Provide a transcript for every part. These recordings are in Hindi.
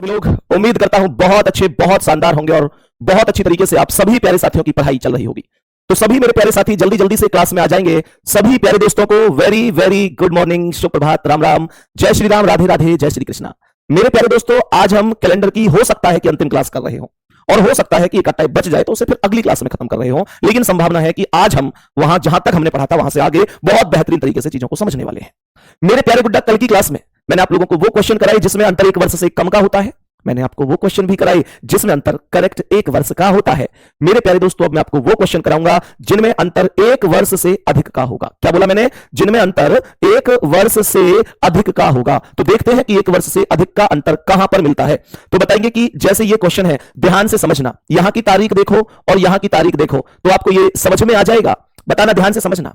लोग उम्मीद करता हूं बहुत अच्छे बहुत शानदार होंगे और बहुत अच्छी तरीके से आप सभी प्यारे साथियों की पढ़ाई चल रही होगी। तो सभी मेरे प्यारे साथी जल्दी जल्दी से क्लास में आ जाएंगे। सभी प्यारे दोस्तों को वेरी वेरी गुड मॉर्निंग, सुप्रभात, राम राम, जय श्री राम, राधे राधे, जय श्री कृष्णा। मेरे प्यारे दोस्तों, आज हम कैलेंडर की हो सकता है कि अंतिम क्लास कर रहे हो और हो सकता है कि एक टाइप बच जाए तो उसे फिर अगली क्लास में खत्म कर रहे हो, लेकिन संभावना है कि आज हम वहां जहां तक हमने पढ़ा था वहां से आगे बहुत बेहतरीन तरीके से चीजों को समझने वाले हैं। मेरे प्यारे गुड्डा, कल की क्लास में मैंने आप लोगों को वो क्वेश्चन कराए जिसमें अंतर एक वर्ष से कम का होता है। मैंने आपको वो क्वेश्चन भी कराए जिसमें अंतर करेक्ट एक वर्ष का होता है। मेरे प्यारे दोस्तों, अब मैं आपको वो क्वेश्चन कराऊंगा जिनमें अंतर एक वर्ष से अधिक का होगा। क्या बोला मैंने? जिनमें अंतर एक वर्ष से अधिक का होगा। तो देखते हैं कि एक वर्ष से अधिक का अंतर कहां पर मिलता है। तो बताएंगे कि जैसे ये क्वेश्चन है, ध्यान से समझना, यहां की तारीख देखो और यहां की तारीख देखो तो आपको ये समझ में आ जाएगा। बताना, ध्यान से समझना।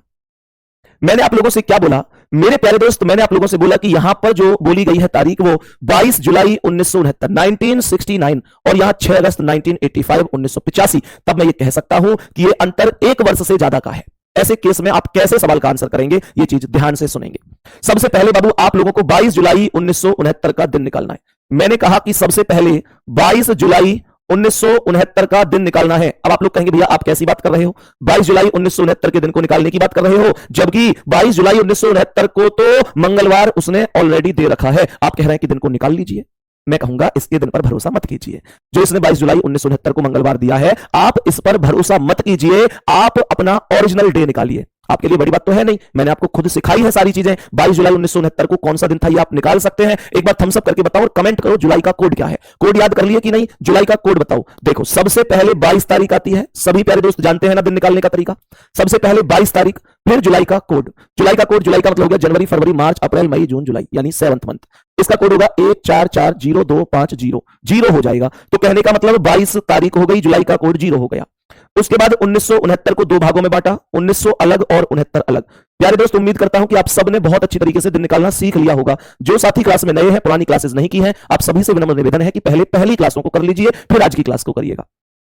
मैंने आप लोगों से क्या बोला मेरे प्यारे दोस्त? मैंने आप लोगों से बोला कि यहां पर जो बोली गई है तारीख वो 22 जुलाई 1969 और यहां 6 अगस्त 1985 तब मैं ये कह सकता हूं कि ये अंतर एक वर्ष से ज्यादा का है। ऐसे केस में आप कैसे सवाल का आंसर करेंगे, ये चीज ध्यान से सुनेंगे। सबसे पहले बाबू, आप लोगों को 22 जुलाई 1969 का दिन निकालना है। मैंने कहा कि सबसे पहले 22 जुलाई 1969 का दिन निकालना है। अब आप लोग कहेंगे भैया आप कैसी बात कर रहे हो, 22 जुलाई 1969 के दिन को निकालने की बात कर रहे हो, जबकि 22 जुलाई 1969 को तो मंगलवार उसने ऑलरेडी दे रखा है। आप कह रहे हैं कि दिन को निकाल लीजिए। मैं कहूंगा इसके दिन पर भरोसा मत कीजिए। जो इसने 22 जुलाई 1969 को मंगलवार दिया है, आप इस पर भरोसा मत कीजिए। आप अपना ओरिजिनल डे निकालिए। आपके लिए बड़ी बात तो है नहीं, मैंने आपको खुद सिखाई है सारी चीजें। 22 जुलाई 1969 को कौन सा दिन था ये आप निकाल सकते हैं। एक बार थम्स अप करके बताओ और कमेंट करो जुलाई का कोड क्या है। कोड याद कर लिए कि नहीं? जुलाई का कोड बताओ। देखो, सबसे पहले 22 तारीख आती है। सभी प्यारे दोस्त जानते हैं ना दिन निकालने का तरीका। सबसे पहले 22 तारीख, फिर जुलाई का कोड। जुलाई का कोड, जुलाई का मतलब हो गया जनवरी, फरवरी, मार्च, अप्रैल, मई, जून, जुलाई, यानी 7th मंथ। इसका कोड होगा 14402550 जीरो हो जाएगा। तो कहने का मतलब 22 तारीख हो गई, जुलाई का कोड 0 हो गया। उसके बाद 1969 को दो भागों में बांटा, 1900 अलग और 69 अलग। प्यारे दोस्त, उम्मीद करता हूं कि आप सबने बहुत अच्छी तरीके से दिन निकालना सीख लिया होगा। जो साथी क्लास में नए हैं, पुरानी क्लासेस नहीं की हैं, आप सभी से विनम्र निवेदन है कि पहले पहली क्लासों को कर लीजिए, फिर आज की क्लास को करिएगा।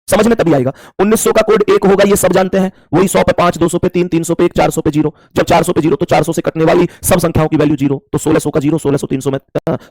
समझ में तभी आएगा। 1900 का कोड 1 होगा, ये सब जानते हैं। वही 100 पे 5, 200 पे 3, 300 पे 1, 400 पे 0। जब 400 पे 0 तो 400 से कटने वाली सब संख्याओं की वैल्यू 0। तो 1600 का 0, 1600 300 में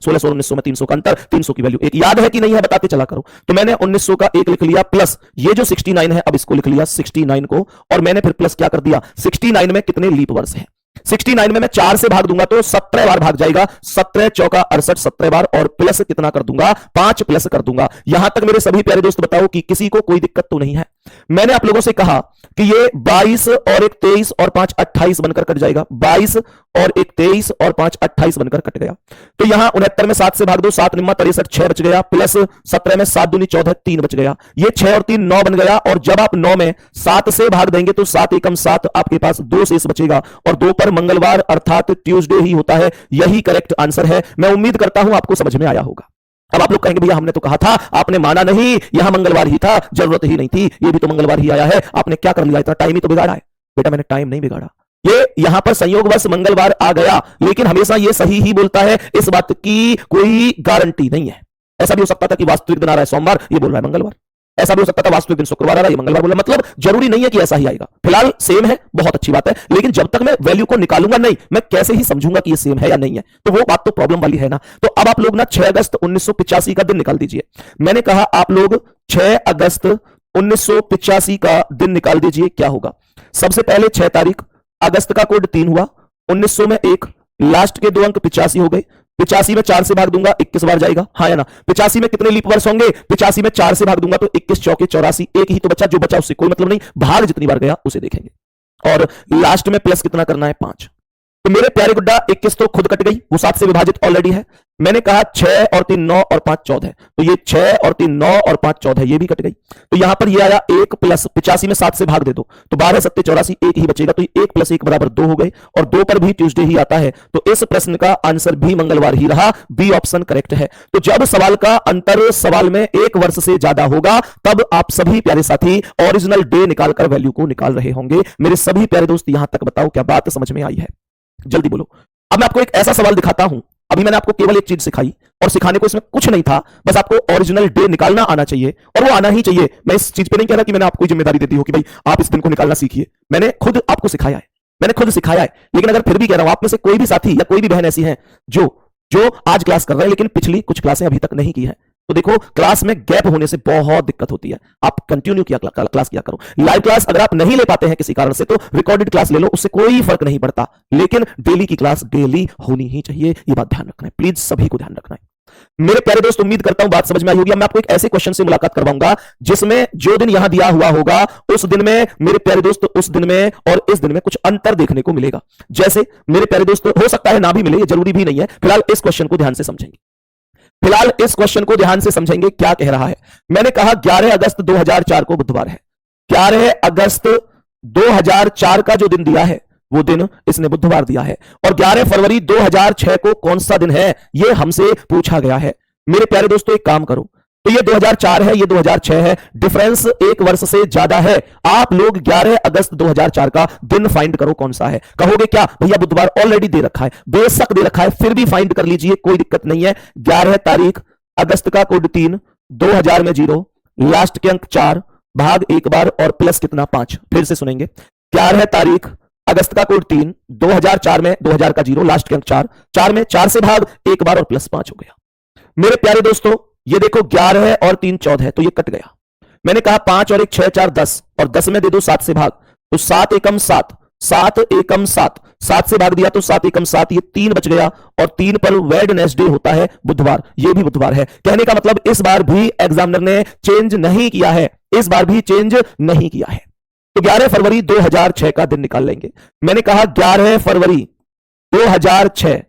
1600 1900 में 300 का अंतर, 300 की वैल्यू 1। याद है कि नहीं है बताते चला करो। तो मैंने 1900 का 1 लिख लिया, प्लस ये जो 69 है, अब इसको लिख लिया 69 को, और मैंने फिर प्लस क्या कर दिया, 69 में कितने लीप वर्ष है। 69 में मैं 4 से भाग दूंगा तो 17 बार भाग जाएगा। 17 चौका 68, 17 बार, और प्लस कितना कर दूंगा, 5 प्लस कर दूंगा। यहां तक मेरे सभी प्यारे दोस्त बताओ कि किसी को कोई दिक्कत तो नहीं है। मैंने आप लोगों से कहा कि ये 22 और 1 23 और 5 28 बनकर कट जाएगा। 22 और 1 23 और 5 28 बनकर कट गया। तो यहां 69 में 7 से भाग दो, 7 निम्मा 63, 6 बच गया, प्लस 17 में 7 दूनी 14, 3 बच गया। ये 6 और 3 9 बन गया। और जब आप 9 में 7 से भाग देंगे तो 7 एकम 7, आपके पास 2 शेष बचेगा, और 2 पर मंगलवार अर्थात ट्यूसडे ही होता है। यही करेक्ट आंसर है। मैं उम्मीद करता हूं आपको समझ में आया होगा। अब आप लोग कहेंगे भैया हमने तो कहा था, आपने माना नहीं, यहां मंगलवार ही था, जरूरत ही नहीं थी, ये भी तो मंगलवार ही आया है, आपने क्या कर लिया, इतना टाइम ही तो बिगाड़ा है। बेटा मैंने टाइम नहीं बिगाड़ा, ये यहां पर संयोगवश मंगलवार आ गया, लेकिन हमेशा ये सही ही बोलता है, इस बात की कोई गारंटी नहीं है। ऐसा भी हो सकता था कि वास्तविक दिन आ रहा है सोमवार, ये बोल रहा है मंगलवार। ऐसा भी हो सकता था वास्तविक दिन शुक्रवार आ रहा है, मंगलवार बोला। मतलब जरूरी नहीं है कि ऐसा ही आएगा। फिलहाल सेम है, बहुत अच्छी बात है, लेकिन जब तक मैं वैल्यू को निकालूंगा नहीं, मैं कैसे ही समझूंगा कि ये सेम है या नहीं है, तो वो बात तो प्रॉब्लम वाली है ना। तो अब आप लोग ना 6 अगस्त 1985 का दिन निकाल दीजिए। मैंने कहा आप लोग 6 अगस्त 1985 का दिन निकाल दीजिए। क्या होगा? सबसे पहले 6 तारीख, अगस्त का कोड 3 हुआ, 1900 में 1, लास्ट के 2 अंक 85 हो गए। 85 में 4 से भाग दूंगा, 21 बार जाएगा, हाँ या ना। 85 में कितने लीप वर्ष होंगे? 85 में 4 से भाग दूंगा तो 21 चौके 84, एक ही तो बचा, जो बचा उससे कोई मतलब नहीं, भाग जितनी बार गया उसे देखेंगे। और लास्ट में प्लस कितना करना है, 5। तो मेरे प्यारे गुड्डा 21 तो खुद कट गई, वो 7 से विभाजित ऑलरेडी है। मैंने कहा 6 और 3 9 और 5 14, तो ये 6 और 3 9 और 5 14, ये भी कट गई। तो यहां पर ये आया 1 प्लस 85 में 7 से भाग दे दो तो 12 7 84, एक ही बचेगा, तो 1 प्लस 1 बराबर 2 हो गए, और 2 पर भी ट्यूसडे ही आता है। तो इस प्रश्न का आंसर भी मंगलवार ही रहा, बी ऑप्शन करेक्ट है। तो जब सवाल का अंतर सवाल में एक वर्ष से ज्यादा होगा, तब आप सभी प्यारे साथी ओरिजिनल डे निकालकर वैल्यू को निकाल रहे होंगे। मेरे सभी प्यारे दोस्त यहां तक बताओ क्या बात समझ में आई है? जल्दी बोलो। अब मैं आपको एक ऐसा सवाल दिखाता हूं। अभी मैंने आपको केवल एक चीज सिखाई और सिखाने को इसमें कुछ नहीं था, बस आपको ओरिजिनल डे निकालना आना चाहिए, और वो आना ही चाहिए। मैं इस चीज पे नहीं कह रहा कि मैंने आपको जिम्मेदारी दे दी हो कि भाई आप इस दिन को निकालना सीखिए। मैंने खुद आपको सिखाया है, मैंने खुद सिखाया है। लेकिन अगर फिर भी कह रहा हूं, आप में से कोई भी साथी या कोई भी बहन ऐसी है जो आज क्लास कर रहे हैं लेकिन पिछली कुछ क्लासें अभी तक नहीं की है, तो देखो क्लास में गैप होने से बहुत दिक्कत होती है। आप कंटिन्यू किया क्लास किया करो। लाइव क्लास अगर आप नहीं ले पाते हैं किसी कारण से तो रिकॉर्डेड क्लास ले लो, उससे कोई फर्क नहीं पड़ता, लेकिन डेली की क्लास डेली होनी ही चाहिए। ये बात ध्यान रखना है, प्लीज सभी को ध्यान रखना है। मेरे प्यारे दोस्त, उम्मीद करता हूं बात समझ में आई होगी। मैं आपको एक ऐसे क्वेश्चन से मुलाकात करवाऊंगा जिसमें जो दिन यहां दिया हुआ होगा उस दिन में मेरे प्यारे दोस्त, उस दिन में और इस दिन में कुछ अंतर देखने को मिलेगा। जैसे मेरे प्यारे दोस्त, हो सकता है ना भी मिले, ये जरूरी भी नहीं है। फिलहाल इस क्वेश्चन को ध्यान से समझेंगे। फिलहाल इस क्वेश्चन को ध्यान से समझेंगे, क्या कह रहा है। मैंने कहा 11 अगस्त 2004 को बुधवार है। 11 अगस्त 2004 का जो दिन दिया है वो दिन इसने बुधवार दिया है, और 11 फरवरी 2006 को कौन सा दिन है ये हमसे पूछा गया है। मेरे प्यारे दोस्तों, एक काम करो, तो ये 2004 है, ये 2006 है, डिफरेंस एक वर्ष से ज्यादा है। आप लोग 11 अगस्त 2004 का दिन फाइंड करो कौन सा है। कहोगे क्या भैया बुधवार ऑलरेडी दे रखा है, बेशक दे रखा है, फिर भी फाइंड कर लीजिए, कोई दिक्कत नहीं है। 11 तारीख, अगस्त का कोड 3, 2000 में 0, लास्ट के अंक 4, भाग एक बार और प्लस कितना 5। फिर से सुनेंगे, 11 तारीख, अगस्त का कोड 3, 2004 में 2000 का 0, लास्ट के अंक 4, 4 में 4 से भाग एक बार और प्लस 5 हो गया। मेरे प्यारे दोस्तों, ये देखो 11 और 3 14, तो ये कट गया। मैंने कहा 5 और 1 6 4 10, और 10 में दे दो 7 से भाग, तो 7 एकम 7, 7 एकम 7, 7 से भाग दिया तो 7 एकम 7, ये 3 बच गया, और 3 पर वेडनेसडे होता है बुधवार, ये भी बुधवार है। कहने का मतलब इस बार भी एग्जामिनर ने चेंज नहीं किया है, इस बार भी चेंज नहीं किया है। तो 11 फरवरी 2006 का दिन निकाल लेंगे। मैंने कहा 11 फरवरी 2006,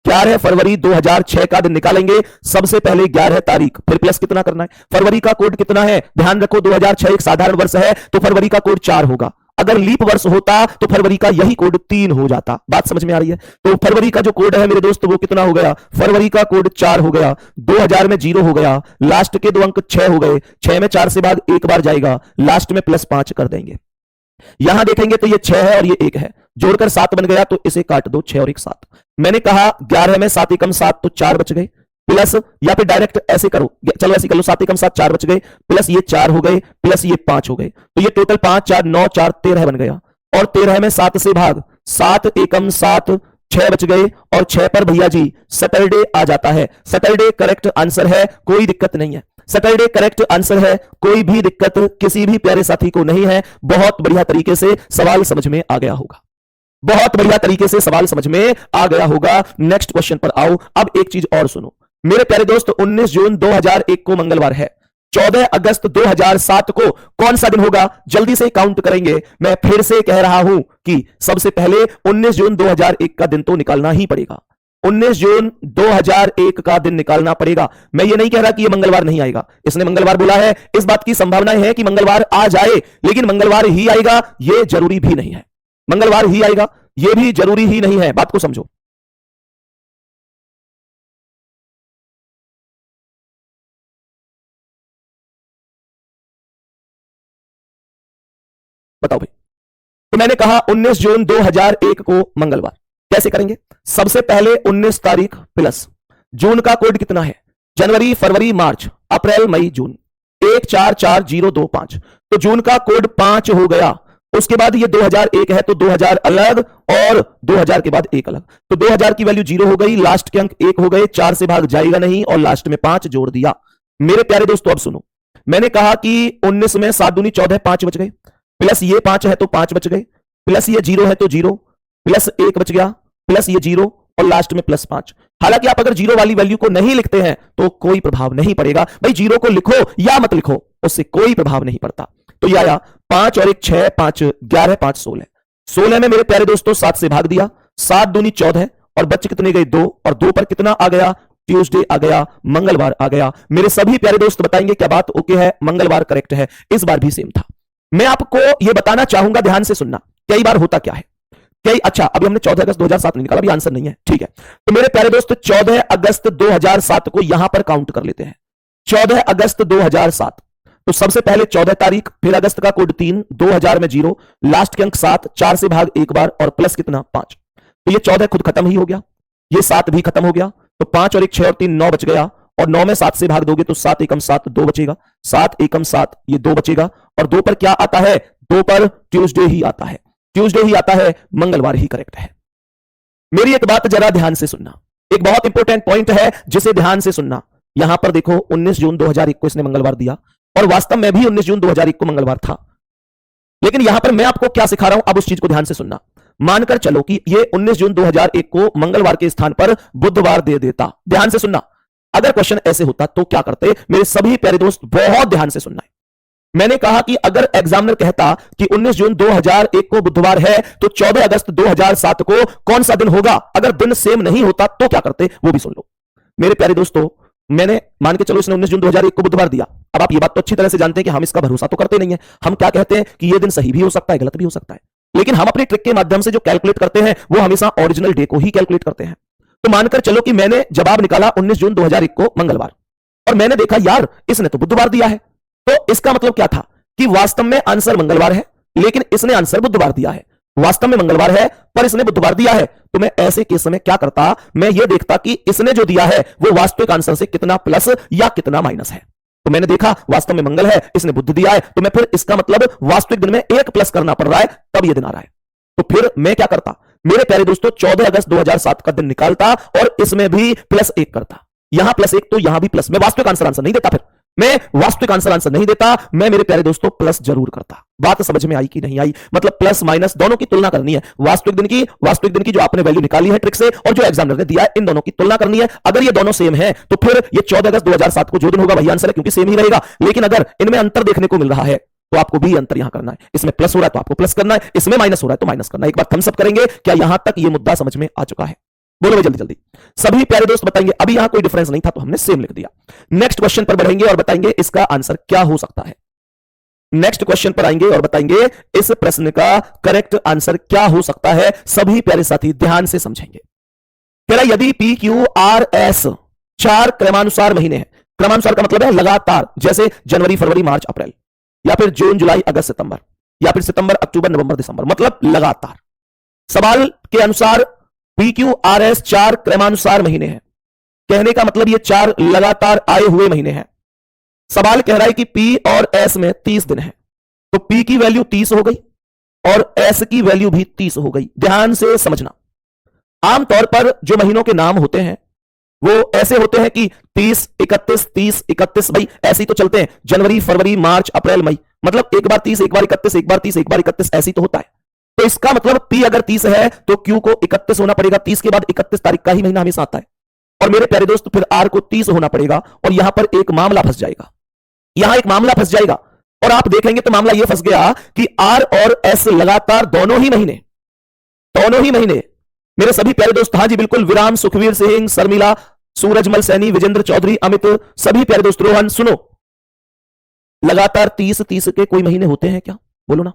11 फरवरी 2006 का दिन निकालेंगे। सबसे पहले 11 तारीख, फिर प्लस कितना करना है। फरवरी का कोड कितना है, ध्यान रखो 2006 एक साधारण वर्ष है, तो फरवरी का कोड 4 होगा। अगर लीप वर्ष होता तो फरवरी का यही कोड 3 हो जाता। बात समझ में आ रही है। तो फरवरी का जो कोड है मेरे दोस्त वो कितना हो गया, फरवरी का कोड 4 हो गया। 2000 में 0 हो गया, लास्ट के 2 अंक 6 हो गए, 6 में 4 से भाग एक बार जाएगा, लास्ट में प्लस 5 कर देंगे। यहां देखेंगे तो ये 6 है और ये 1 है, जोड़कर 7 बन गया, तो इसे काट दो, 6 और 1 7। मैंने कहा 11 में 7 एकम 7, तो 4 बच गए, प्लस या फिर डायरेक्ट ऐसे करो, चलो ऐसे कर लो, 7 एकम 7 4 बच गए, प्लस ये 4 हो गए, प्लस ये 5 हो गए, तो ये टोटल 5 4 9 4 13 बन गया। और 13 में 7 से भाग, 7 एकम 7, 6 बच गए, और 6 पर भैया जी सैटरडे आ जाता है। सैटरडे करेक्ट आंसर है, कोई दिक्कत नहीं है। सैटरडे करेक्ट आंसर है, कोई भी दिक्कत किसी भी प्यारे साथी को नहीं है। बहुत बढ़िया तरीके से सवाल समझ में आ गया होगा, बहुत बढ़िया तरीके से सवाल समझ में आ गया होगा। नेक्स्ट क्वेश्चन पर आओ। अब एक चीज और सुनो मेरे प्यारे दोस्त, 19 जून 2001 को मंगलवार है। 14 अगस्त 2007 को कौन सा दिन होगा, जल्दी से काउंट करेंगे। मैं फिर से कह रहा हूं कि सबसे पहले 19 जून 2001 का दिन तो निकालना ही पड़ेगा। 19 जून 2001 का दिन निकालना पड़ेगा। मैं ये नहीं कह रहा कि ये मंगलवार नहीं आएगा, इसने मंगलवार बोला है, इस बात की संभावना है कि मंगलवार आ जाए, लेकिन मंगलवार ही आएगा ये जरूरी भी नहीं है। मंगलवार ही आएगा ये भी जरूरी ही नहीं है, बात को समझो। बताओ भाई, तो मैंने कहा 19 जून 2001 को मंगलवार। कैसे करेंगे, सबसे पहले 19 तारीख प्लस जून का कोड कितना है, जनवरी फरवरी मार्च अप्रैल मई जून, 1 4 4 0 2 5, तो जून का कोड 5 हो गया। उसके बाद ये 2001 है तो 2000 अलग और 2000 के बाद 1 अलग, तो 2000 की वैल्यू 0 हो गई, लास्ट के अंक 1 हो गए, 4 से भाग जाएगा नहीं और लास्ट में 5 जोड़ दिया। मेरे प्यारे दोस्तों अब सुनो, मैंने कहा कि 19 में 7 दूनी 14, 5 बच गए, प्लस ये 5 है तो 5 बच गए, प्लस ये 0 है तो 0, प्लस 1 बच गया, प्लस ये 0 और लास्ट में प्लस 5। हालांकि आप अगर 0 वाली वैल्यू को नहीं लिखते हैं तो कोई प्रभाव नहीं पड़ेगा। भाई 0 को लिखो या मत लिखो उससे कोई प्रभाव नहीं पड़ता। तो ये आया 5 और 1 6, 5 11, 5 16। 16 में मेरे प्यारे दोस्तों 7 से भाग दिया, 7 दूनी 14 और बच्चे कितने गए 2, और 2 पर कितना आ गया, ट्यूसडे आ गया, मंगलवार आ गया। मेरे सभी प्यारे दोस्त बताएंगे क्या बात ओके है, मंगलवार करेक्ट है। इस बार भी सेम था। मैं आपको यह बताना चाहूंगा, ध्यान से सुनना, कई बार होता क्या है, कई अच्छा अभी हमने 14 अगस्त 2007 नहीं निकाला, अभी आंसर नहीं है, ठीक है। तो मेरे प्यारे दोस्त 14 अगस्त 2007 को यहां पर काउंट कर लेते हैं। 14 अगस्त 2007, तो सबसे पहले 14 तारीख, फिर अगस्त का कोड 3, 2000 में 0, लास्ट के अंक 7, 4 से भाग एक बार और प्लस कितना 5, तो ये 14 खुद खत्म ही हो गया, ये 7 भी खत्म हो गया, तो 5 और 1 6 और 3 9 बच गया, और 9 में 7 से भाग दोगे तो 7 एकम 7 2 बचेगा, 7 एकम 7 ये 2 बचेगा, और 2 पर क्या आता है, 2 पर ट्यूसडे ही आता है, ट्यूसडे ही आता है, मंगलवार ही करेक्ट है। मेरी एक बात जरा ध्यान से सुनना, एक बहुत इंपॉर्टेंट पॉइंट है जिसे ध्यान से सुनना। यहां पर देखो 19 जून 2001 को इसने मंगलवार दिया, और वास्तव में भी 19 जून 2001 को मंगलवार था। लेकिन यहां पर मैं आपको क्या सिखा रहा हूं, अब उस चीज को ध्यान से सुनना। मानकर चलो कि ये 19 जून 2001 को मंगलवार के स्थान पर बुधवार दे देता। ध्यान से सुनना, अगर क्वेश्चन ऐसे होता तो क्या करते, मेरे सभी प्यारे दोस्त बहुत ध्यान से सुनना है। मैंने कहा कि अगर एग्जामिनर कहता कि 19 जून 2001 को बुधवार है तो 14 अगस्त 2007 को कौन सा दिन होगा, अगर दिन सेम नहीं होता तो क्या करते, वो भी सुन लो। मेरे प्यारे दोस्तों, मैंने मान के चलो इसने 19 जून 2001 को बुधवार दिया। अब आप ये बात तो अच्छी तरह से जानते हैं कि हम इसका भरोसा तो करते नहीं है। हम क्या कहते हैं कि ये दिन सही भी हो सकता है, गलत भी हो सकता है, लेकिन हम अपने ट्रिक के माध्यम से जो कैलकुलेट करते हैं वो हमेशा ओरिजिनल डे को ही कैलकुलेट करते हैं। तो मानकर चलो कि मैंने जवाब निकाला 19 जून 2001 को मंगलवार, और मैंने देखा यार इसने तो बुधवार दिया है, तो इसका मतलब क्या था कि वास्तव में आंसर मंगलवार है, लेकिन इसने आंसर बुधवार दिया है। वास्तव में मंगलवार है पर इसने बुधवार दिया है, तो मैं ऐसे केस में क्या करता, मैं ये देखता कि इसने जो दिया है वो वास्तविक आंसर से कितना प्लस या कितना माइनस है। तो मैंने देखा वास्तव में मंगल है, इसने बुध दिया है, तो मैं फिर इसका मतलब वास्तविक दिन में एक प्लस करना पड़ रहा है, तब ये दिन आ रहा है। तो फिर मैं क्या करता, मेरे प्यारे दोस्तों 14 अगस्त 2007 का दिन निकालता और इसमें भी +1 करता। यहां +1 तो यहां भी प्लस। मैं वास्तविक आंसर नहीं देता, फिर मैं वास्तविक आंसर नहीं देता, मैं मेरे प्यारे दोस्तों प्लस जरूर करता। बात समझ में आई कि नहीं आई, मतलब प्लस माइनस दोनों की तुलना करनी है। वास्तविक दिन की जो आपने वैल्यू निकाली है ट्रिक से और जो एग्जामिनर ने दिया है, इन दोनों की तुलना करनी है। अगर ये दोनों सेम है तो फिर ये 14 अगस्त 2007 को जो दिन होगा वही आंसर है, क्योंकि सेम ही रहेगा। लेकिन अगर इनमें अंतर देखने को मिल रहा है तो आपको भी अंतर यहां करना है। इसमें प्लस हो रहा है तो आपको प्लस करना है, इसमें माइनस हो रहा है तो माइनस करना है। एक बार थम्स अप करेंगे, क्या यहां तक ये मुद्दा समझ में आ चुका है? बोलो भाई जल्दी जल्दी, सभी प्यारे दोस्त बताएंगे। अभी यहां कोई डिफरेंस नहीं था तो हमने सेम लिख दिया। नेक्स्ट क्वेश्चन पर बढ़ेंगे और बताएंगे इसका आंसर क्या हो सकता है। नेक्स्ट क्वेश्चन पर आएंगे और बताएंगे इस प्रश्न का करेक्ट आंसर क्या हो सकता है। सभी प्यारे साथी ध्यान से समझेंगे। कह रहा यदि PQRS 4 क्रमानुसार महीने हैं, क्रमानुसार का मतलब है लगातार, जैसे जनवरी फरवरी मार्च अप्रैल, या फिर जून जुलाई अगस्त सितंबर, या फिर सितंबर अक्टूबर नवंबर दिसंबर, मतलब लगातार। सवाल के अनुसार PQRS 4 क्रमानुसार महीने हैं, कहने का मतलब ये 4 लगातार आए हुए महीने हैं। सवाल कह रहा है कि P और S में 30 दिन है, तो P की वैल्यू 30 हो गई और S की वैल्यू भी 30 हो गई। ध्यान से समझना, आमतौर पर जो महीनों के नाम होते हैं वो ऐसे होते हैं कि 30 31 30 31, भाई ऐसे ही तो चलते हैं, जनवरी फरवरी मार्च अप्रैल मई, मतलब एक बार 30 एक बार 31 एक बार 30 एक बार 31, ऐसे ही तो होता है। तो इसका मतलब P अगर 30 है तो Q को 31 होना पड़ेगा, 30 के बाद 31 तारीख का ही महीना हमेशा आता है। और मेरे प्यारे दोस्त फिर R को 30 होना पड़ेगा, और यहां पर एक मामला फंस जाएगा, यहां एक मामला फंस जाएगा, और आप देखेंगे तो मामला यह फंस गया कि R और S लगातार दोनों ही महीने मेरे सभी प्यारे दोस्त, हाँ जी बिल्कुल, विराम, सुखवीर सिंह, शर्मिला, सूरजमल सैनी, विजेंद्र चौधरी, अमित, सभी प्यारे दोस्त, रोहन, सुनो, लगातार 30 के कोई महीने होते हैं क्या? बोलो ना,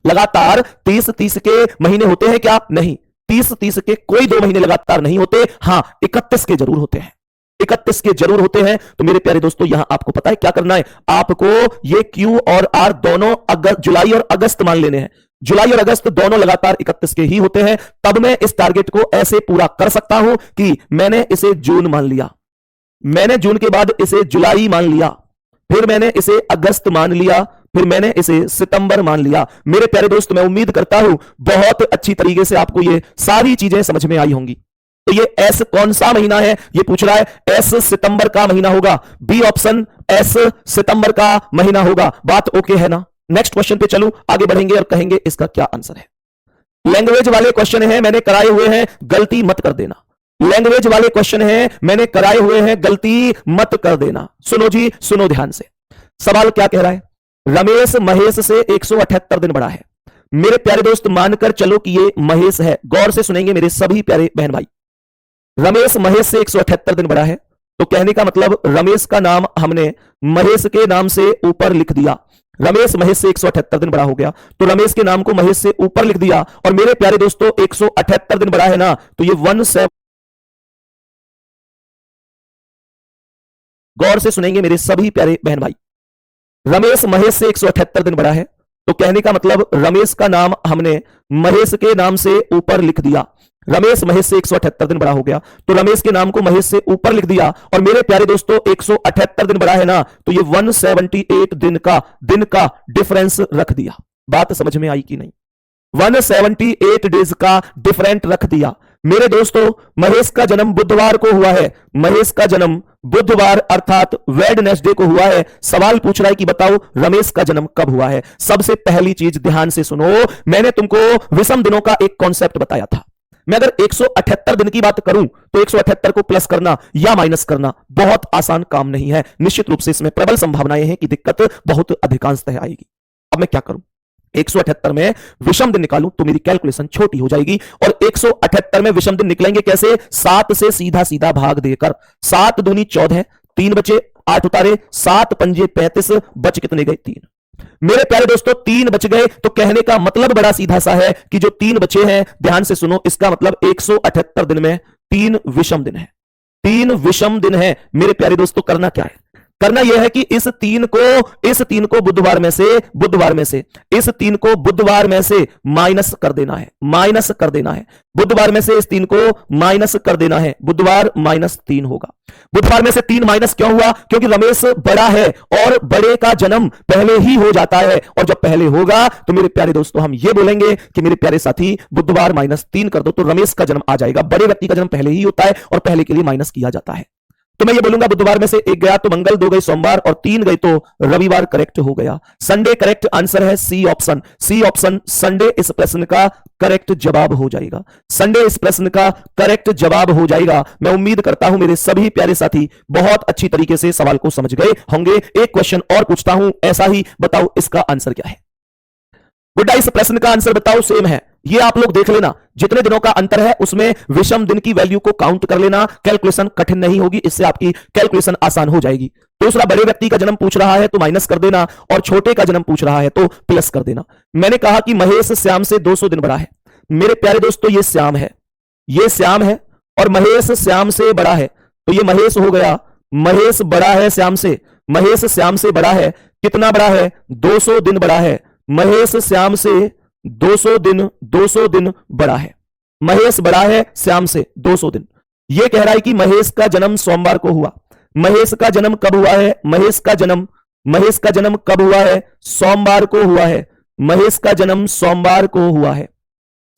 लगातार 30 के महीने होते हैं क्या? नहीं, 30 के कोई 2 महीने लगातार नहीं होते। हां 31 के जरूर होते हैं, 31 के जरूर होते हैं। तो मेरे प्यारे दोस्तों यहां आपको पता है क्या करना है, आपको ये Q और R दोनों जुलाई और अगस्त मान लेने हैं। जुलाई और अगस्त दोनों लगातार 31 के ही होते हैं। तब मैं इस टारगेट को ऐसे पूरा कर सकता हूं कि मैंने इसे जून मान लिया, मैंने जून के बाद इसे जुलाई मान लिया, फिर मैंने इसे अगस्त मान लिया, फिर मैंने इसे सितंबर मान लिया। मेरे प्यारे दोस्त, मैं उम्मीद करता हूं बहुत अच्छी तरीके से आपको ये सारी चीजें समझ में आई होंगी। तो ये एस कौन सा महीना है ये पूछ रहा है, एस सितंबर का महीना होगा। बी ऑप्शन एस सितंबर का महीना होगा। बात ओके है ना? नेक्स्ट क्वेश्चन पे चलूं, आगे बढ़ेंगे और कहेंगे इसका क्या आंसर है। लैंग्वेज वाले क्वेश्चन है, मैंने कराए हुए हैं, गलती मत कर देना। लैंग्वेज वाले क्वेश्चन है, मैंने कराए हुए हैं, गलती मत कर देना। सुनो जी, सुनो ध्यान से। सवाल क्या कह रहा है, रमेश महेश से 178 दिन बड़ा है। मेरे प्यारे दोस्त मानकर चलो कि ये महेश है, गौर से सुनेंगे मेरे सभी प्यारे बहन भाई। रमेश महेश से 178 दिन बड़ा है, तो कहने का मतलब रमेश का नाम हमने महेश के नाम से ऊपर लिख दिया। रमेश महेश से 178 दिन बड़ा हो गया, तो रमेश के नाम को महेश से ऊपर लिख दिया। और मेरे प्यारे दोस्तों 178 दिन बड़ा है ना, तो ये 17, गौर से सुनेंगे मेरे सभी प्यारे बहन भाई। रमेश महेश से 178 दिन बड़ा है, तो कहने का मतलब रमेश का नाम हमने महेश के नाम से ऊपर लिख दिया। रमेश महेश से 178 दिन बड़ा हो गया, तो रमेश के नाम को महेश से ऊपर लिख दिया। और मेरे प्यारे दोस्तों 178 दिन बड़ा है ना, तो ये 178 दिन का डिफरेंस रख दिया। बात समझ में आई कि नहीं? 178 डेज का डिफरेंट रख दिया। मेरे दोस्तों, महेश का जन्म बुधवार को हुआ है। महेश का जन्म बुधवार अर्थात वेडनेसडे को हुआ है। सवाल पूछ रहा है कि बताओ रमेश का जन्म कब हुआ है। सबसे पहली चीज ध्यान से सुनो, मैंने तुमको विषम दिनों का एक कॉन्सेप्ट बताया था। मैं अगर 178 दिन की बात करूं तो 178 को प्लस करना या माइनस करना बहुत आसान काम नहीं है। निश्चित रूप से इसमें प्रबल संभावनाएं हैं कि दिक्कत बहुत अधिकांशतः आएगी। अब मैं क्या करूं, 178 में विषम दिन निकालूं तो मेरी कैलकुलेशन छोटी हो जाएगी। और 178 में विषम दिन निकलेंगे कैसे, 7 से सीधा सीधा भाग देकर। 7 दूनी 14, 3 बचे, 8 उतारे, 7 पंजे 35, बच कितने गए, 3। मेरे प्यारे दोस्तों 3 बच गए, तो कहने का मतलब बड़ा सीधा सा है कि जो 3 बचे हैं, ध्यान से सुनो, इसका मतलब 178 दिन में 3 विषम दिन है। 3 विषम दिन है। मेरे प्यारे दोस्तों करना क्या है, करना यह है कि इस 3 को बुधवार में से इस 3 को बुधवार में से माइनस कर देना है, माइनस कर देना है। बुधवार में से इस 3 को माइनस कर देना है। बुधवार -3 होगा। बुधवार में से 3 माइनस क्यों हुआ, क्योंकि रमेश बड़ा है और बड़े का जन्म पहले ही हो जाता है। और जब पहले होगा तो मेरे प्यारे दोस्तों हम ये बोलेंगे कि मेरे प्यारे साथी बुधवार -3 कर दो तो रमेश का जन्म आ जाएगा। बड़े व्यक्ति का जन्म पहले ही होता है और पहले के लिए माइनस किया जाता है। तो मैं ये बोलूंगा बुधवार में से 1 गया तो मंगल, 2 गए सोमवार और 3 गए तो रविवार करेक्ट हो गया। संडे करेक्ट आंसर है C option. C option Sunday इस प्रश्न का करेक्ट जवाब हो जाएगा। संडे इस प्रश्न का करेक्ट जवाब हो जाएगा। मैं उम्मीद करता हूं मेरे सभी प्यारे साथी बहुत अच्छी तरीके से सवाल को समझ गए होंगे। एक क्वेश्चन और पूछता हूं ऐसा ही, बताओ इसका आंसर क्या है। गुड्डा इस प्रश्न का आंसर बताओ, सेम है। ये आप लोग देख लेना, जितने दिनों का अंतर है उसमें विषम दिन की वैल्यू को काउंट कर लेना। कैलकुलेशन कठिन नहीं होगी, इससे आपकी कैलकुलेशन आसान हो जाएगी। दूसरा, बड़े व्यक्ति का जन्म पूछ रहा है तो माइनस कर देना और छोटे का जन्म पूछ रहा है तो प्लस कर देना। मैंने कहा कि महेश श्याम से 200 दिन बड़ा है। मेरे प्यारे दोस्तों ये श्याम है, ये श्याम है और महेश श्याम से बड़ा है, तो ये महेश हो गया। महेश बड़ा है श्याम से, महेश श्याम से बड़ा है। कितना बड़ा है, 200 दिन बड़ा है। महेश श्याम से 200 दिन बड़ा है। महेश बड़ा है श्याम से 200 दिन। यह कह रहा है कि महेश का जन्म सोमवार को हुआ। महेश का जन्म कब हुआ है, महेश का जन्म कब हुआ है, सोमवार को हुआ है। महेश का जन्म सोमवार को हुआ है।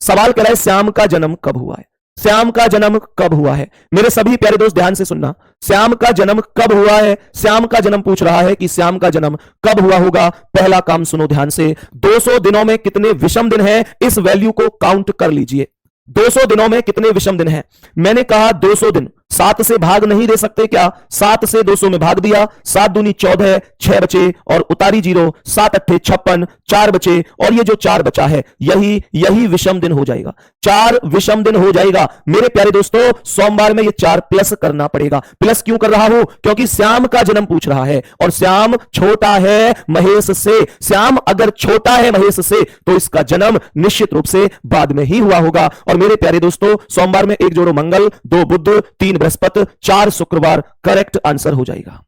सवाल कह रहा है श्याम का जन्म कब हुआ है, श्याम का जन्म कब हुआ है। मेरे सभी प्यारे दोस्त ध्यान से सुनना, श्याम का जन्म कब हुआ है। श्याम का जन्म पूछ रहा है कि श्याम का जन्म कब हुआ होगा। पहला काम सुनो ध्यान से, 200 दिनों में कितने विषम दिन हैं, इस वैल्यू को काउंट कर लीजिए। 200 दिनों में कितने विषम दिन हैं। मैंने कहा 200 दिन 7 से भाग नहीं दे सकते क्या, 7 से 200 में भाग दिया। 7 दूनी 14, 6 बचे और उतारी 0, 7 अट्ठे 56, 4 बचे और ये जो 4 बचा है यही विषम दिन हो जाएगा। 4 विषम दिन हो जाएगा। मेरे प्यारे दोस्तों सोमवार में ये 4 प्लस करना पड़ेगा। प्लस क्यों कर रहा हूं, क्योंकि श्याम का जन्म पूछ रहा है और श्याम छोटा है महेश से। श्याम अगर छोटा है महेश से तो इसका जन्म निश्चित रूप से बाद में ही हुआ होगा। और मेरे प्यारे दोस्तों सोमवार में 1 जोड़ो मंगल, 2 बुध, 3 बृहस्पति, 4 शुक्रवार करेक्ट आंसर हो जाएगा।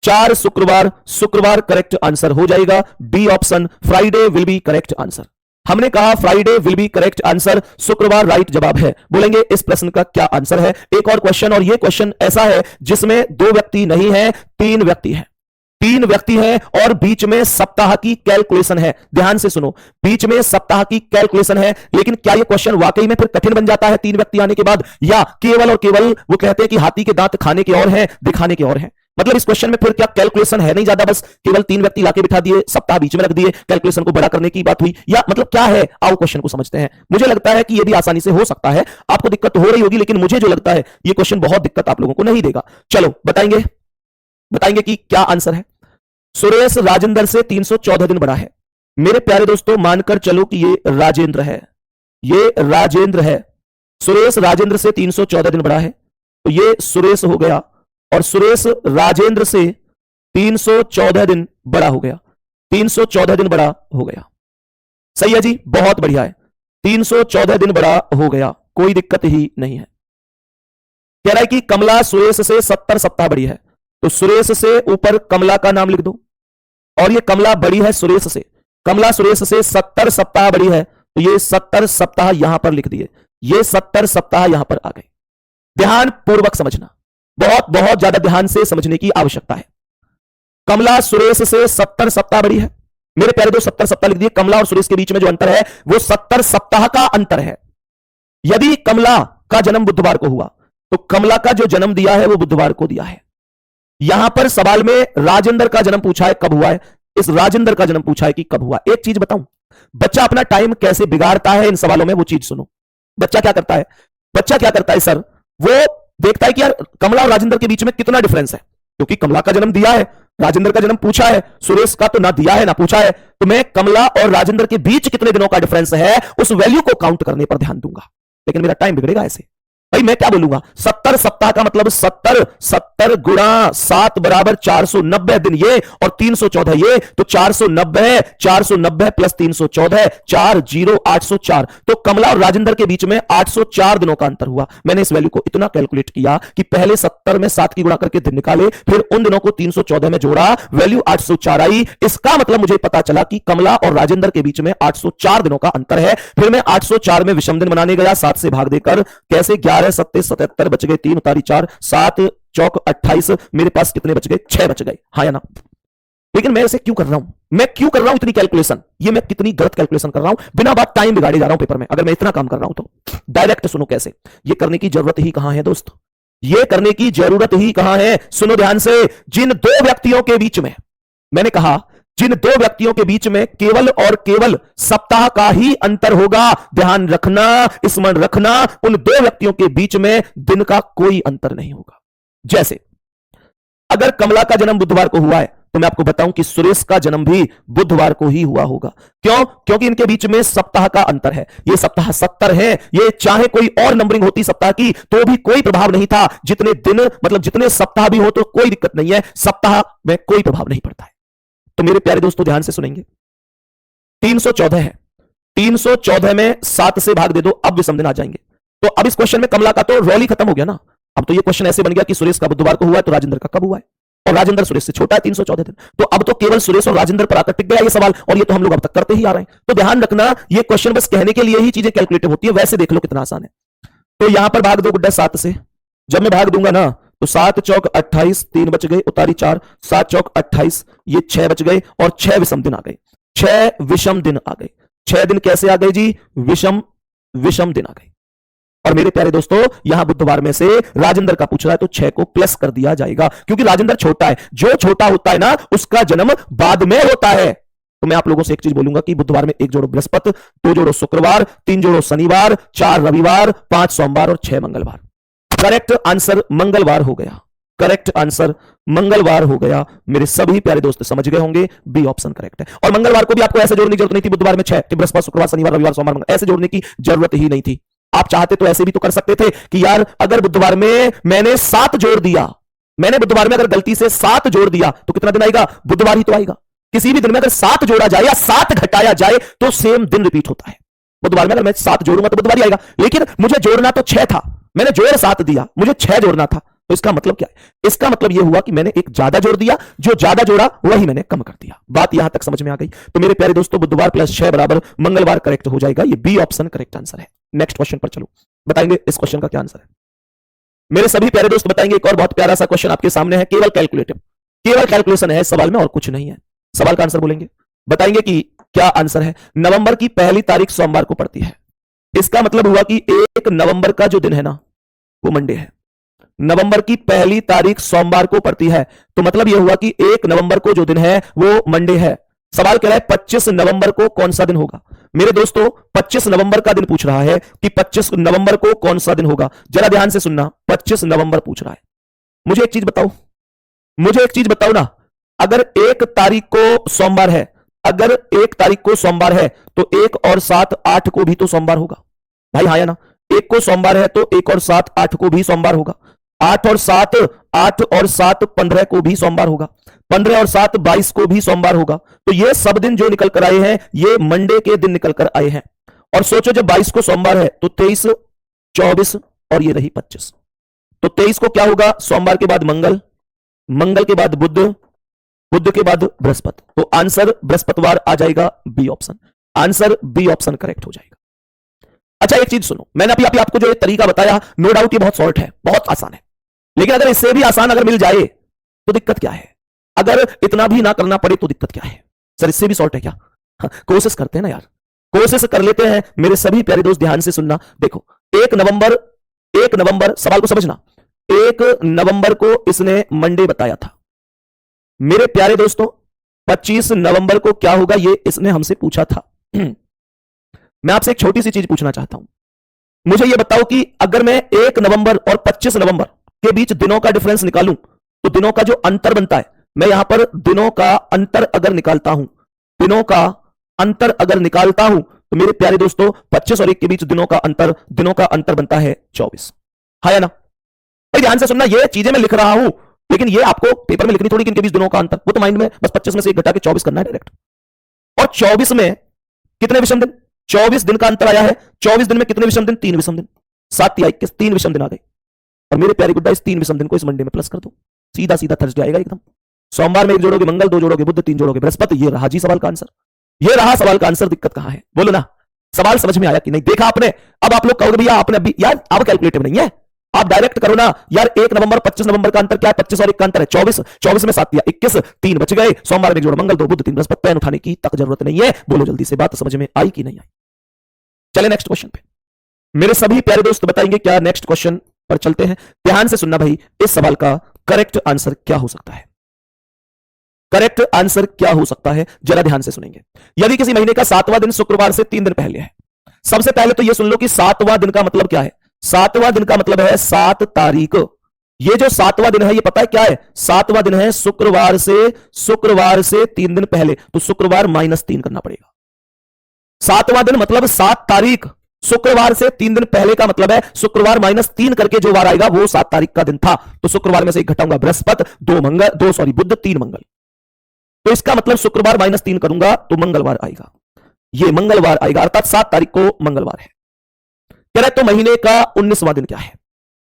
4 शुक्रवार करेक्ट आंसर हो जाएगा। D option Friday will be correct answer. हमने कहा Friday will be correct answer, शुक्रवार राइट जवाब है। बोलेंगे इस प्रश्न का क्या आंसर है। एक और क्वेश्चन, और यह क्वेश्चन ऐसा है जिसमें 2 व्यक्ति नहीं है, 3 व्यक्ति हैं। 3 व्यक्ति हैं और बीच में सप्ताह की कैलकुलेशन है। ध्यान से सुनो, बीच में सप्ताह की कैलकुलेशन है। लेकिन क्या यह क्वेश्चन वाकई में फिर कठिन बन जाता है 3 व्यक्ति आने के बाद, या केवल और केवल वो कहते हैं कि हाथी के दांत खाने के और हैं दिखाने के और हैं। मतलब इस क्वेश्चन में फिर क्या कैलकुलेशन है नहीं ज्यादा, बस केवल 3 व्यक्ति लाके बिठा दिए, सप्ताह बीच में रख दिए, कैलकुलेशन को बड़ा करने की बात हुई, या मतलब क्या है। आओ क्वेश्चन को समझते हैं। मुझे लगता है कि यह भी आसानी से हो सकता है। आपको दिक्कत हो रही होगी लेकिन मुझे जो लगता है यह क्वेश्चन बहुत दिक्कत आप लोगों को नहीं देगा। चलो बताएंगे कि क्या आंसर है। सुरेश राजेंद्र से 314 दिन बड़ा है। मेरे प्यारे दोस्तों मानकर चलो कि ये राजेंद्र है, ये राजेंद्र है। सुरेश राजेंद्र से 314 दिन बड़ा है, तो ये सुरेश हो गया और सुरेश राजेंद्र से 314 दिन बड़ा हो गया। 314 दिन बड़ा हो गया। सही है जी, बहुत बढ़िया है। 314 दिन बड़ा हो गया, कोई दिक्कत ही नहीं है। कह रहा है कि कमला सुरेश से 70 सप्ताह बड़ी है, तो सुरेश से ऊपर कमला का नाम लिख दो और ये कमला बड़ी है सुरेश से। कमला सुरेश से 70 सप्ताह बड़ी है, तो ये 70 सप्ताह यहां पर लिख दिए। ये 70 सप्ताह यहां पर आ गए। ध्यान पूर्वक समझना, बहुत बहुत ज्यादा ध्यान से समझने की आवश्यकता है। कमला सुरेश से 70 सप्ताह बड़ी है। मेरे प्यारे दोस्त 70 सप्ताह लिख दिए। कमला और सुरेश के बीच में जो अंतर है वो 70 सप्ताह का अंतर है। यदि कमला का जन्म बुधवार को हुआ तो कमला का जो जन्म दिया है वो बुधवार को दिया है। यहां पर सवाल में राजेंद्र का जन्म पूछा है कब हुआ है, इस राजेंद्र का जन्म पूछा है कि कब हुआ। एक चीज बताऊं, बच्चा अपना टाइम कैसे बिगाड़ता है इन सवालों में, वो चीज सुनो। बच्चा क्या करता है, बच्चा क्या करता है सर, वो देखता है कि यार कमला और राजेंद्र के बीच में कितना डिफरेंस है, क्योंकि कमला का जन्म दिया है, राजेंद्र का जन्म पूछा है, सुरेश का तो ना दिया है ना पूछा है, तो मैं कमला और राजेंद्र के बीच कितने दिनों का डिफरेंस है उस वैल्यू को काउंट करने पर ध्यान दूंगा। लेकिन मेरा टाइम बिगड़ेगा ऐसे। भाई मैं क्या बोलूंगा, 70 सप्ताह का मतलब 70 गुणा 7 बराबर 490 दिन ये, और 314 ये, तो 490 प्लस 314 804। तो कमला और राजेंद्र के बीच में 804 दिनों का अंतर हुआ। मैंने इस वैल्यू को इतना कैलकुलेट किया कि पहले 70 में 7 की गुणा करके दिन निकाले, फिर उन दिनों को 314 में जोड़ा, वैल्यू 804 आई। इसका मतलब मुझे पता चला कि कमला और राजेंद्र के बीच में 804 दिनों का अंतर है। फिर मैं 804 में विषम दिन बनाने गया, 7 से भाग देकर, कैसे 11 27 77 बच गए, 3 उतारी 4, 7 चौक 28, मेरे पास कितने बच गए, 6 बच गए, हाँ या ना। लेकिन मैं ऐसे क्यों कर रहा हूं, मैं क्यों कर रहा हूं इतनी कैलकुलेशन, ये मैं कितनी गलत कैलकुलेशन कर रहा हूं, बिना बात टाइम बिगाड़े जा रहा हूं पेपर में। अगर मैं इतना काम कर रहा हूं तो डायरेक्ट सुनो कैसे, ये करने की जरूरत ही कहां है दोस्त, ये करने की जरूरत ही कहां है। सुनो ध्यान से, जिन दो व्यक्तियों के बीच में, मैंने कहा जिन दो व्यक्तियों के बीच में केवल और केवल सप्ताह का ही अंतर होगा, ध्यान रखना, स्मरण रखना, उन दो व्यक्तियों के बीच में दिन का कोई अंतर नहीं होगा। जैसे अगर कमला का जन्म बुधवार को हुआ है तो मैं आपको बताऊं कि सुरेश का जन्म भी बुधवार को ही हुआ होगा। क्यों? क्योंकि इनके बीच में सप्ताह का अंतर है, ये सप्ताह 70 है, ये चाहे कोई और नंबरिंग होती सप्ताह की तो भी कोई प्रभाव नहीं था। जितने दिन मतलब जितने सप्ताह भी हो तो कोई दिक्कत नहीं है, सप्ताह में कोई प्रभाव नहीं पड़ता है। तो मेरे प्यारे दोस्तों ध्यान से सुनेंगे, 314 है, 314 में 7 से भाग दे दो, अब विषम दिन आ जाएंगे। तो अब इस क्वेश्चन में कमला का तो रोल ही खत्म हो गया ना। अब तो ये क्वेश्चन ऐसे बन गया कि सुरेश का बुधवार को हुआ है तो राजेंद्र का कब हुआ है, और राजेंद्र सुरेश से छोटा है 314 दिन। तो अब तो केवल सुरेश और राजेंद्र पर आकर टिक गया ये सवाल, और ये तो हम लोग अब तक करते ही आ रहे हैं। तो ध्यान रखना, ये क्वेश्चन बस कहने के लिए ही चीजें कैलकुलेटिव होती है, वैसे देख लो कितना आसान है। तो यहां पर भाग दो गुड्डा 7 से, जब मैं भाग दूंगा ना तो 7 चौक 28, 3 बच गए, उतारी 4, 7 चौक 28, ये 6 बच गए, और 6 विषम दिन आ गए, 6 विषम दिन आ गए। 6 दिन कैसे आ गए जी, विषम दिन आ गए। और मेरे प्यारे दोस्तों यहां बुधवार में से राजेंद्र का पूछ रहा है तो 6 को प्लस कर दिया जाएगा, क्योंकि राजेंद्र छोटा है, जो छोटा होता है ना उसका जन्म बाद में होता है। तो मैं आप लोगों से एक चीज बोलूंगा कि बुधवार में 1 जोड़ो बृहस्पति, 2 जोड़ो शुक्रवार, 3 जोड़ो शनिवार, 4 रविवार, 5 सोमवार और 6 मंगलवार। करेक्ट आंसर मंगलवार हो गया, करेक्ट आंसर मंगलवार हो गया। मेरे सभी प्यारे दोस्त समझ गए होंगे, बी ऑप्शन करेक्ट है। और मंगलवार को भी आपको ऐसे जोड़ने की जरूरत नहीं थी, बुधवार में 6 कि बृहस्पति शुक्रवार शनिवार रविवार सोमवार मंगल, ऐसे जोड़ने की जरूरत ही नहीं थी। आप चाहते तो ऐसे भी तो कर सकते थे कि यार अगर बुधवार में मैंने 7 जोड़ दिया, मैंने बुधवार में अगर गलती से 7 जोड़ दिया तो कितना दिन आएगा, बुधवार ही तो आएगा। किसी भी दिन में अगर 7 जोड़ा जाए या 7 घटाया जाए तो सेम दिन रिपीट होता है। बुधवार में अगर मैं 7 जोड़ूंगा तो बुधवार ही आएगा, लेकिन मुझे जोड़ना तो 6 था, मैंने जोड़ 7 दिया, मुझे 6 जोड़ना था। तो इसका मतलब क्या है, इसका मतलब यह हुआ कि मैंने एक ज्यादा जोड़ दिया, जो ज्यादा जोड़ा वही मैंने कम कर दिया। बात यहां तक समझ में आ गई। तो मेरे प्यारे दोस्तों बुधवार प्लस 6 बराबर मंगलवार करेक्ट हो जाएगा, ये बी ऑप्शन करेक्ट आंसर है। नेक्स्ट क्वेश्चन पर चलो, बताएंगे इस क्वेश्चन का क्या आंसर है। मेरे सभी प्यारे दोस्त बताएंगे, एक और बहुत प्यारा सा क्वेश्चन आपके सामने है, केवल कैलकुलेटिव, केवल कैलकुलेशन है सवाल में और कुछ नहीं है। सवाल का आंसर बोलेंगे, बताएंगे कि क्या आंसर है। नवंबर की पहली तारीख सोमवार को पड़ती है, इसका मतलब हुआ कि 1 नवंबर का जो दिन है ना वो मंडे है। नवंबर की पहली तारीख सोमवार को पड़ती है, तो मतलब यह हुआ कि 1 नवंबर को जो दिन है वो मंडे है। सवाल कह रहा है 25 नवंबर को कौन सा दिन होगा। मेरे दोस्तों 25 नवंबर का दिन पूछ रहा है कि 25 नवंबर को कौन सा दिन होगा। जरा ध्यान से सुनना, 25 नवंबर पूछ रहा है। मुझे एक चीज बताओ, मुझे एक चीज बताओ ना, अगर 1 तारीख को सोमवार है, अगर 1 तारीख को सोमवार है तो 1 और 7 8 को भी तो सोमवार होगा भाई, हाँ या ना। 1 को सोमवार है तो 1 और 7 8 को भी सोमवार होगा। 8 और 7 15 को भी सोमवार होगा। 15 और 7 22 को भी सोमवार होगा। तो ये सब दिन जो निकल कर आए हैं ये मंडे के दिन निकल कर आए हैं। और सोचो जब 22 को सोमवार है तो 23 24 और ये रही 25, तो 23 को क्या होगा, सोमवार के बाद मंगल, मंगल के बाद बुध, बुध के बाद बृहस्पति। तो आंसर बृहस्पतिवार आ जाएगा, B option. Answer B option correct हो जाएगा। अच्छा एक चीज सुनो, मैंने अभी आपको जो तरीका बताया, नो डाउट ये बहुत शॉर्ट है, बहुत आसान है, लेकिन अगर इससे भी आसान अगर मिल जाए तो दिक्कत क्या है, अगर इतना भी ना करना पड़े तो दिक्कत क्या है। सर इससे भी शॉर्ट है क्या? हाँ, कोशिश करते हैं ना यार, कोशिश कर लेते हैं। मेरे सभी प्यारे दोस्त ध्यान से सुनना, देखो 1 नवंबर, 1 नवंबर, सवाल को समझना, 1 नवंबर को इसने मंडे बताया था। मेरे प्यारे दोस्तों 25 नवंबर को क्या होगा ये इसने हमसे पूछा था। मैं आपसे एक छोटी सी चीज पूछना चाहता हूं, मुझे यह बताओ कि अगर मैं 1 नवंबर और 25 नवंबर के बीच दिनों का डिफरेंस निकालूं तो दिनों का जो अंतर बनता है, मैं यहां पर दिनों का अंतर अगर निकालता हूं, दिनों का अंतर अगर निकालता हूं तो मेरे प्यारे दोस्तों 25 और 1 के बीच दिनों का अंतर बनता है 24। हाँ या ना? भाई ध्यान से सुनना, ये चीजें मैं लिख रहा हूं लेकिन ये आपको पेपर में लिखनी थोड़ी कि इनके बीच दिनों का अंतर, वो तो माइंड में बस 25 में से 1 घटा के 24 करना है डायरेक्ट। और 24 में कितने विषम दिन? 24 दिन का अंतर आया है। 24 दिन में कितने विषम दिन? 3 विषम दिन। 7 या 21, 3 विषम दिन आ गए। और मेरे प्यारे गुड्डा इस 3 विषम दिन को इस मंडे में प्लस कर दो, सीधा सीधा थर्सडे आएगा एकदम। सोमवार में 1 जोड़ोगे मंगल, 2 जोड़ोगे बुध, 3 जोड़ोगे बृहस्पति। ये रहा जी सवाल का आंसर, ये रहा सवाल का आंसर। दिक्कत कहां है बोलो ना? सवाल समझ में आया कि नहीं? देखा आपने? अब आप लोग कहोगे भैया आपने अभी, यार आप कैलकुलेटिव नहीं है, आप डायरेक्ट करो ना यार। 1 नवंबर 25 नवंबर का अंतर क्या है? 25 और 1 का अंतर है 24। 24 में 7 या 21, 3 बच गए। सोमवार में 1 जोड़ मंगल, 2 बुध, 3 बृहस्पति। पैन उठाने की तक जरूरत नहीं है। बोलो जल्दी से, बात समझ में आई कि नहीं आई? चले नेक्स्ट क्वेश्चन पे। मेरे सभी प्यारे दोस्त बताएंगे क्या? नेक्स्ट क्वेश्चन पर चलते हैं। ध्यान से सुनना भाई, इस सवाल का करेक्ट आंसर क्या हो सकता है? करेक्ट आंसर क्या हो सकता है जरा ध्यान से सुनेंगे। यदि किसी महीने का 7वां दिन शुक्रवार से 3 दिन पहले है, सबसे पहले तो यह सुन लो कि 7वां दिन का मतलब क्या है। 7वां दिन का मतलब है 7 तारीख। ये जो 7वां दिन है ये पता है क्या है? 7वां दिन है शुक्रवार से 3 दिन पहले, तो शुक्रवार -3 करना पड़ेगा। 7वां दिन मतलब 7 तारीख, शुक्रवार से 3 दिन पहले का मतलब है शुक्रवार -3 करके जो वार आएगा वो 7 तारीख का दिन था। तो शुक्रवार में से 1 घटाऊंगा बृहस्पति, 2 बुध, 3 मंगल। तो इसका मतलब शुक्रवार -3 करूंगा तो मंगलवार आएगा, ये मंगलवार आएगा, अर्थात 7 तारीख को मंगलवार है। कह रहे तो महीने का 19वां दिन क्या है?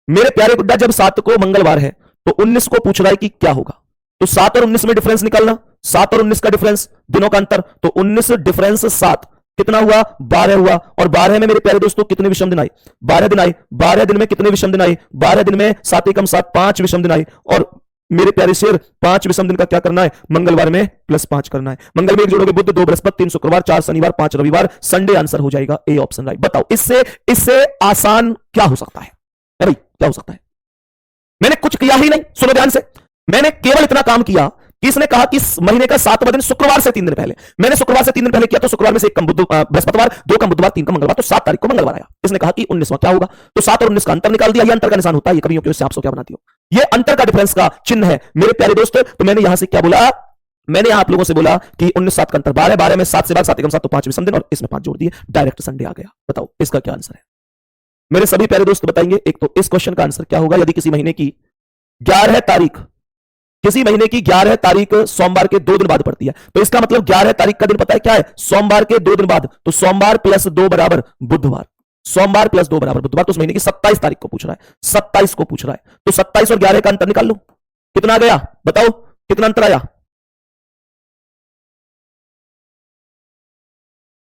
मेरे प्यारे गुड्डा जब 7 को मंगलवार है तो 19 को पूछ रहा है कि क्या होगा, तो 7 और 19 में डिफरेंस निकालना। 7 और 19 का डिफरेंस, दिनों का अंतर, तो 19 डिफरेंस 7 कितना हुआ? 12 हुआ। और 12 में मेरे प्यारे दोस्तों कितने विषम दिन आए? 12 दिन आए। 12 दिन में कितने विषम दिन आए? 12 दिन में 7 एकम 7, 5 विषम दिन आए। और मेरे प्यारे शेर 5 विषम दिन का क्या करना है? मंगलवार में +5 करना है। मंगल में 1 जोड़ोगे बुध, 2 बृहस्पति, 3 शुक्रवार, 4 शनिवार, 5 रविवार, संडे आंसर हो जाएगा ए ऑप्शन राइट। बताओ इससे आसान क्या हो सकता है? भाई क्या हो सकता है? मैंने कुछ किया ही नहीं, सुनो ध्यान से। मैंने केवल इतना काम किया कि इसने कहा कि महीने का 7वां दिन शुक्रवार से 3 दिन पहले, मैंने शुक्रवार से 3 दिन पहले किया तो शुक्रवार में से 1 कम बृहस्पतिवार, 2 कम बुधवार, 3 कम मंगलवार, तो 7 तारीख को मंगलवार आया। इसने कहा कि 19वां क्या होगा, तो 7 और 19 का अंतर निकाल दिया। ये अंतर का निशान होता है, ये कभी क्यों आपसे क्या बनाती हो, ये अंतर का डिफरेंस का चिन्ह है मेरे प्यारे दोस्त। तो मैंने यहां से क्या बोला? मैंने आप लोगों से बोला कि 19-7 का अंतर 12, 12 में 7 से बाद 7 एकम 7 तो 5 विषम दिन, और इसमें 5 जोड़ दिए, डायरेक्ट संडे आ गया। बताओ इसका क्या आंसर है? मेरे सभी प्यारे दोस्त बताएंगे। एक तो इस क्वेश्चन का आंसर क्या होगा? यदि किसी महीने की 11 तारीख, किसी महीने की 11 तारीख सोमवार के 2 दिन बाद पड़ती है, तो इसका मतलब 11 तारीख का दिन पता है क्या है? सोमवार के 2 दिन बाद, तो सोमवार +2 बराबर बुधवार, सोमवार +2 बराबर बुधवार। तो उस महीने की 27 तारीख को पूछ रहा है, 27 को पूछ रहा है। तो 27 और 11 का अंतर निकाल लो, कितना आ गया? बताओ कितना अंतर आया?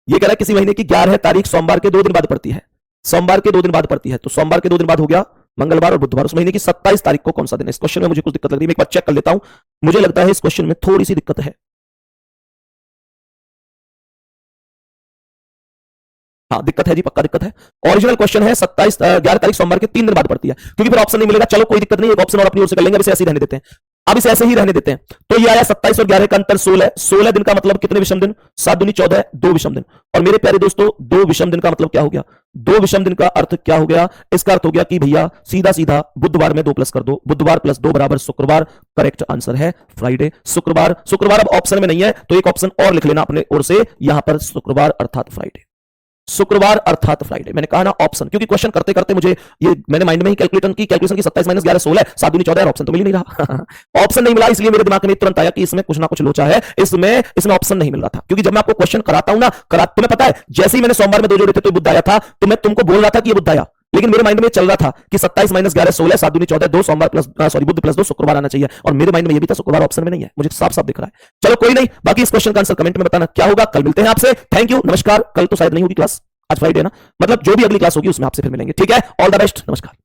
ये कह रहा है किसी महीने की 11 तारीख सोमवार के 2 दिन बाद पड़ती है, सोमवार के 2 दिन बाद पड़ती है, तो सोमवार के 2 दिन बाद हो गया मंगलवार और बुधवार। उस महीने की 27 तारीख को कौन सा दिन है? इस क्वेश्चन में मुझे कुछ दिक्कत लग रही है, मैं एक बार चेक कर लेता हूं। मुझे लगता है इस क्वेश्चन में थोड़ी सी दिक्कत है। हाँ दिक्कत है जी, पक्का दिक्कत है। ओरिजिनल क्वेश्चन है 11 तारीख सोमवार के 3 दिन बाद पड़ती है, क्योंकि फिर ऑप्शन नहीं मिलेगा। चलो कोई दिक्कत नहीं, एक ऑप्शन और अपनी ओर से कर लेंगे, इसे ऐसे ही रहने देते हैं। अब इसे ऐसे ही रहने देते हैं। तो ये आया 27 और 11 का अंतर 16, 16 दिन का मतलब कितने विषम दिन? 7 दूनी 14, 2 विषम दिन। और मेरे प्यारे दोस्तों 2 विषम दिन का मतलब क्या हो गया? 2 विषम दिन का अर्थ क्या हो गया? इसका अर्थ हो गया कि भैया सीधा सीधा बुधवार में 2 प्लस कर दो, बुधवार +2 बराबर शुक्रवार। करेक्ट आंसर है फ्राइडे, शुक्रवार। शुक्रवार अब ऑप्शन में नहीं है तो एक ऑप्शन और लिख लेना अपने ओर से, यहां पर शुक्रवार अर्थात फ्राइडे, शुक्रवार अर्थात फ्राइडे। मैंने कहा ना ऑप्शन, क्योंकि क्वेश्चन करते करते मुझे ये मैंने माइंड में ही कैलकुलेशन की 27 - 11 16, 7 दूनी 14, ऑप्शन तो मिल ही नहीं रहा। ऑप्शन नहीं मिला, इसलिए मेरे दिमाग में तुरंत आया कि इसमें कुछ ना कुछ लोचा है, इसमें ऑप्शन नहीं मिल रहा था। क्योंकि जब मैं आपको क्वेश्चन कराता हूं ना, तुम्हें पता है जैसे ही मैंने सोमवार में 2 जोड़े थे तो बुध आया था, तो मैं तुमको बोल रहा था कि ये बुध आया, लेकिन मेरे माइंड में चल रहा था कि 27 - 11 16, 7 दूनी 14, 2 सोमवार बुध +2 शुक्रवार आना चाहिए, और मेरे माइंड में ये भी था शुक्रवार ऑप्शन में नहीं है, मुझे साफ साफ दिख रहा है। चलो कोई नहीं, बाकी इस क्वेश्चन का आंसर कमेंट में बताना क्या होगा। कल मिलते हैं आपसे, थैंक यू, नमस्कार। कल तो शायद नहीं होगी क्लास, आज फ्राइडे है ना, मतलब जो भी अगली क्लास होगी उसमें आपसे फिर मिलेंगे, ठीक है? ऑल द बेस्ट, नमस्कार।